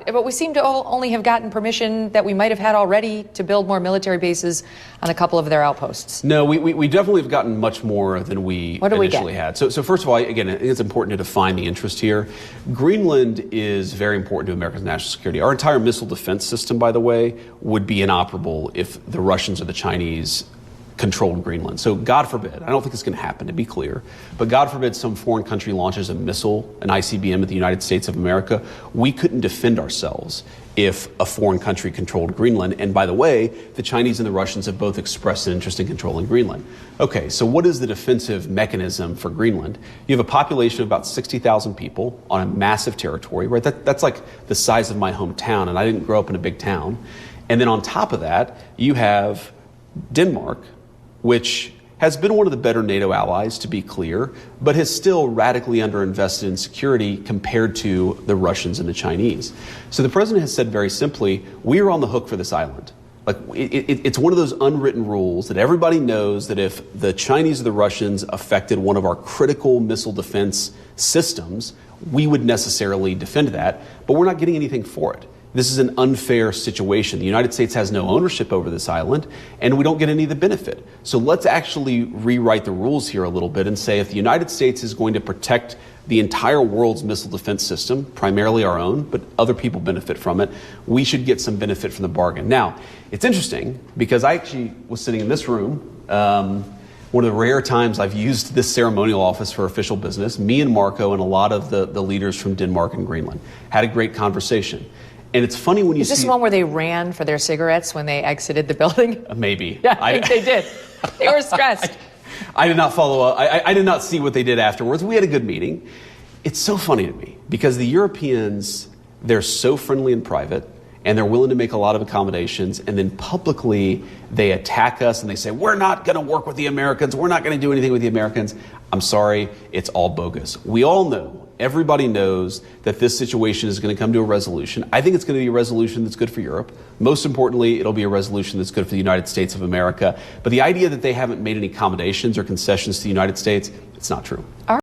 right. But we seem to only have gotten permission that we might have had already to build more military bases on a couple of their outposts. No, we definitely have gotten much more than we initially had. So first of all, again, I think it's important to define the interest here. Greenland is very important to America's national security. Our entire missile defense system, by the way, would be inoperable if the Russians or the Chinese controlled Greenland. So God forbid, I don't think it's going to happen, to be clear, but God forbid some foreign country launches a missile, an ICBM at the United States of America, we couldn't defend ourselves if a foreign country controlled Greenland. And by the way, the Chinese and the Russians have both expressed an interest in controlling Greenland. Okay, so what is the defensive mechanism for Greenland? You have a population of about 60,000 people on a massive territory, right? That's like the size of my hometown, and I didn't grow up in a big town. And then on top of that, you have Denmark, which has been one of the better NATO allies, to be clear, but has still radically underinvested in security compared to the Russians and the Chinese. So the president has said very simply, we are on the hook for this island. Like it's one of those unwritten rules that everybody knows that if the Chinese or the Russians affected one of our critical missile defense systems, we would necessarily defend that, but we're not getting anything for it. This is an unfair situation. The United States has no ownership over this island, and we don't get any of the benefit. So let's actually rewrite the rules here a little bit and say if the United States is going to protect the entire world's missile defense system, primarily our own, but other people benefit from it, we should get some benefit from the bargain. Now, it's interesting because I actually was sitting in this room, one of the rare times I've used this ceremonial office for official business, me and Marco and a lot of the leaders from Denmark and Greenland had a great conversation. And it's funny when you see... Is this one where they ran for their cigarettes when they exited the building? Maybe. Yeah, I think they did. They were stressed. I did not follow up. I did not see what they did afterwards. We had a good meeting. It's so funny to me because the Europeans, they're so friendly in private and they're willing to make a lot of accommodations, and then publicly they attack us and they say, we're not going to work with the Americans. We're not going to do anything with the Americans. I'm sorry, it's all bogus. We all know. Everybody knows that this situation is going to come to a resolution. I think it's going to be a resolution that's good for Europe. Most importantly, it'll be a resolution that's good for the United States of America. But the idea that they haven't made any accommodations or concessions to the United States, it's not true.